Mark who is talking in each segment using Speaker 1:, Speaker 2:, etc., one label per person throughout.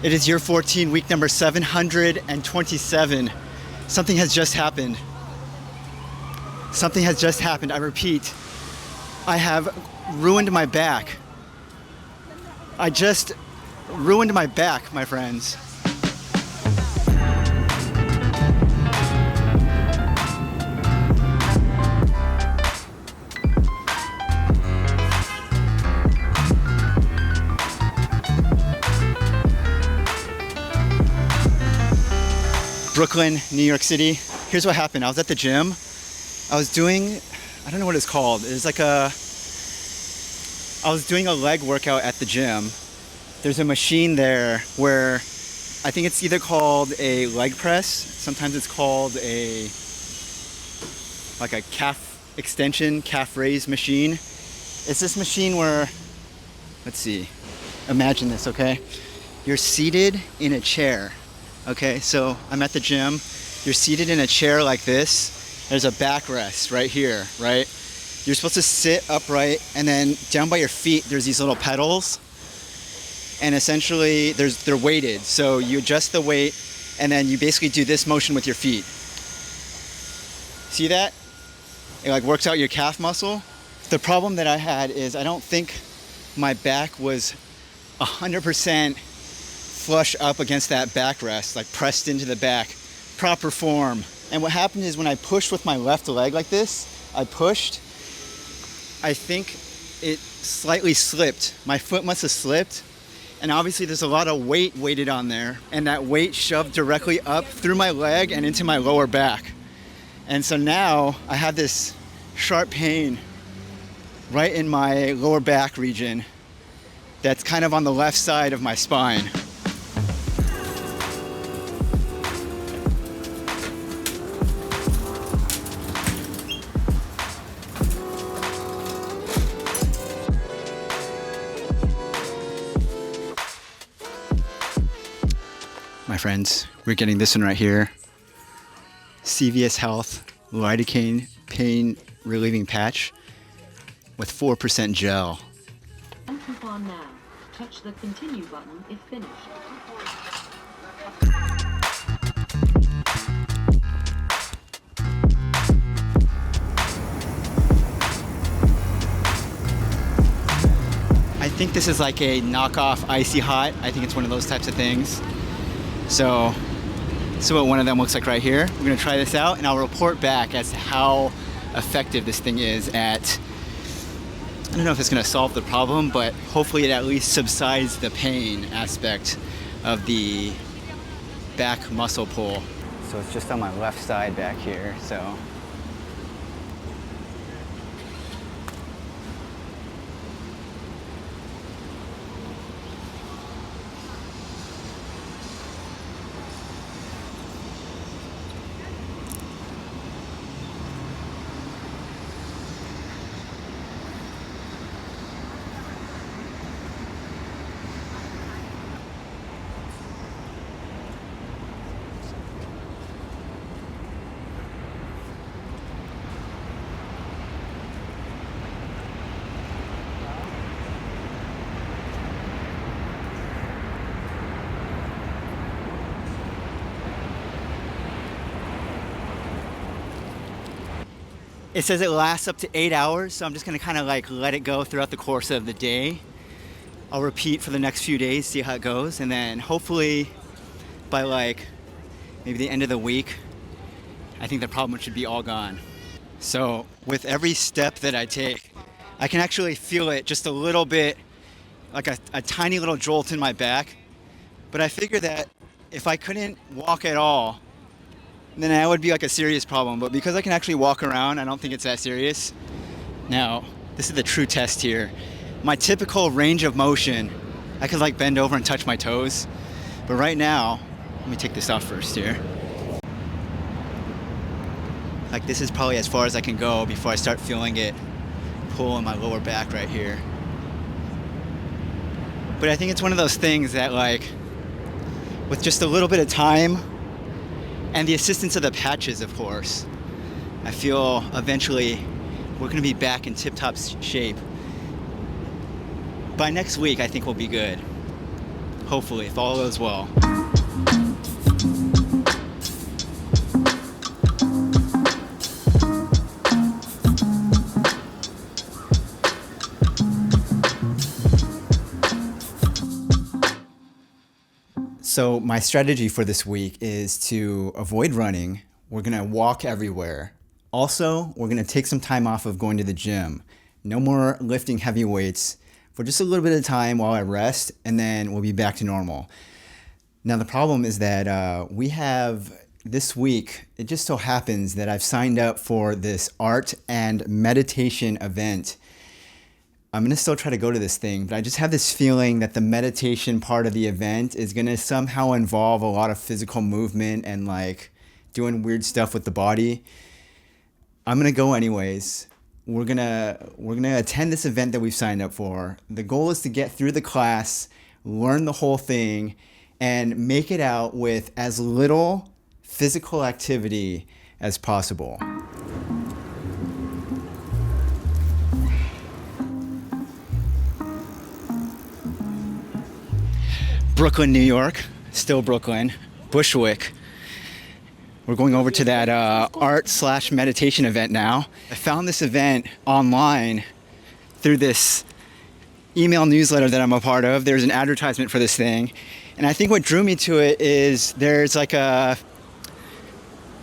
Speaker 1: It is year 14, week number 727. Something has just happened. Something has just happened. I repeat, I have ruined my back. I just ruined my back, my friends. Brooklyn, New York City. Here's what happened. I was at the gym. I was doing, I don't know what it's called. It's like I was doing a leg workout at the gym. There's a machine there where I think it's either called a leg press. Sometimes it's called like a calf extension, calf raise machine. It's this machine where, let's see, imagine this, okay? You're seated in a chair. Okay, so I'm at the gym. You're seated in a chair like this. There's a backrest right here, right? You're supposed to sit upright, and then down by your feet, there's these little pedals. And essentially, they're weighted. So you adjust the weight, and then you basically do this motion with your feet. See that? It like works out your calf muscle. The problem that I had is I don't think my back was 100% flush up against that backrest, like pressed into the back, proper form. And what happened is when I pushed with my left leg like this, I think it slightly slipped. My foot must have slipped. And obviously there's a lot of weight weighted on there, and that weight shoved directly up through my leg and into my lower back. And so now I have this sharp pain right in my lower back region that's kind of on the left side of my spine. My friends, we're getting this one right here. CVS Health lidocaine pain relieving patch with 4% gel.
Speaker 2: Coupon now. Touch the continue button if finished.
Speaker 1: I think this is like a knockoff Icy Hot. I think it's one of those types of things. So this is what one of them looks like right here. We're gonna try this out and I'll report back as to how effective this thing is at, I don't know if it's gonna solve the problem, but hopefully it at least subsides the pain aspect of the back muscle pull. So it's just on my left side back here, so. It says it lasts up to 8 hours, so I'm just gonna kind of like let it go throughout the course of the day. I'll repeat for the next few days, see how it goes, and then hopefully by like maybe the end of the week, I think the problem should be all gone. So with every step that I take, I can actually feel it just a little bit, like a tiny little jolt in my back. But I figure that if I couldn't walk at all, then that would be like a serious problem. But because I can actually walk around, I don't think it's that serious. Now, this is the true test here. My typical range of motion, I could like bend over and touch my toes. But right now, let me take this off first here. Like this is probably as far as I can go before I start feeling it pull in my lower back right here. But I think it's one of those things that like, with just a little bit of time, and the assistance of the patches, of course, I feel eventually we're gonna be back in tip-top shape. By next week, I think we'll be good. hopefully, if all goes well. So my strategy for this week is to avoid running. We're gonna walk everywhere. Also, we're gonna take some time off of going to the gym. No more lifting heavy weights for just a little bit of time while I rest, and then we'll be back to normal. Now the problem is that we have this week, it just so happens that I've signed up for this art and meditation event. I'm gonna still try to go to this thing, but I just have this feeling that the meditation part of the event is gonna somehow involve a lot of physical movement and like doing weird stuff with the body. I'm gonna go anyways. We're gonna attend this event that we've signed up for. The goal is to get through the class, learn the whole thing, and make it out with as little physical activity as possible. Brooklyn, New York, still Brooklyn, Bushwick. We're going over to that art/meditation event now. I found this event online through this email newsletter that I'm a part of. There's an advertisement for this thing. And I think what drew me to it is there's a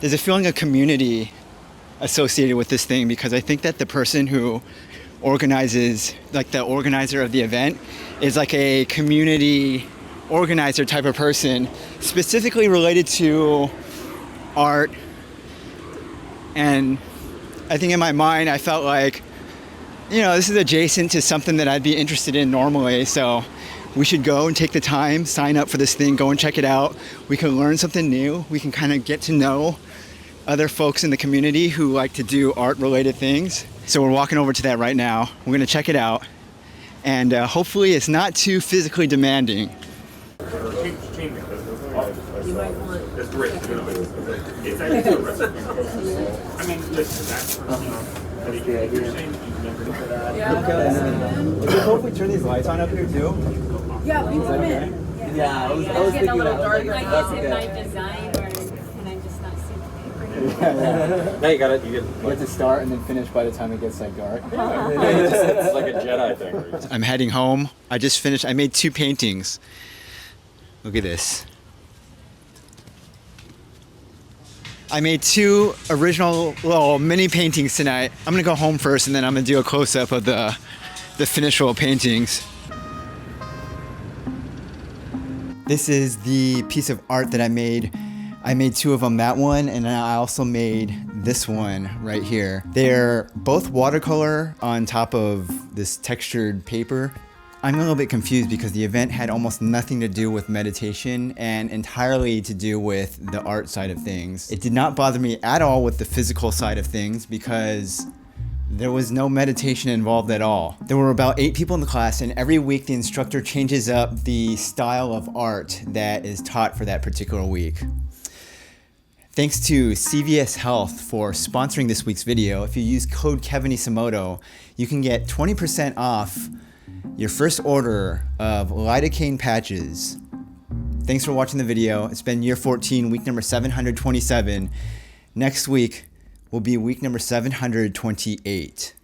Speaker 1: feeling of community associated with this thing, because I think that the person who organizes, like the organizer of the event, is like a community organizer type of person, specifically related to art. And I think in my mind I felt like, you know, this is adjacent to something that I'd be interested in normally, so we should go and take the time, sign up for this thing, go and check it out. We can learn something new. We can kind of get to know other folks in the community who like to do art related things. So we're walking over to that right now. We're gonna check it out, and hopefully it's not too physically demanding.
Speaker 3: You might want.
Speaker 4: It's great. It's actually a recipe. I mean, listen, that's
Speaker 1: Is it cool if we turn these lights on up here too?
Speaker 3: Yeah, leave them in.
Speaker 5: Yeah, I was thinking that.
Speaker 3: darker.
Speaker 5: That's
Speaker 6: Is it my
Speaker 5: okay.
Speaker 6: design, or can I just not see the paper?
Speaker 5: No, you got it. You
Speaker 7: You have to start and then finish by the time it gets like dark.
Speaker 5: It's like a Jedi thing.
Speaker 1: I'm heading home. I just finished, I made 2 paintings. Look at this. I made 2 original little mini paintings tonight. I'm gonna go home first, and then I'm gonna do a close-up of the finished little paintings. This is the piece of art that I made. I made 2 of them, that one, and I also made this one right here. They're both watercolor on top of this textured paper. I'm a little bit confused because the event had almost nothing to do with meditation and entirely to do with the art side of things. It did not bother me at all with the physical side of things because there was no meditation involved at all. There were about 8 people in the class, and every week the instructor changes up the style of art that is taught for that particular week. Thanks to CVS Health for sponsoring this week's video. If you use code kevinisomoto, you can get 20% off your first order of lidocaine patches. Thanks for watching the video. It's been year 14, week number 727. Next week will be week number 728.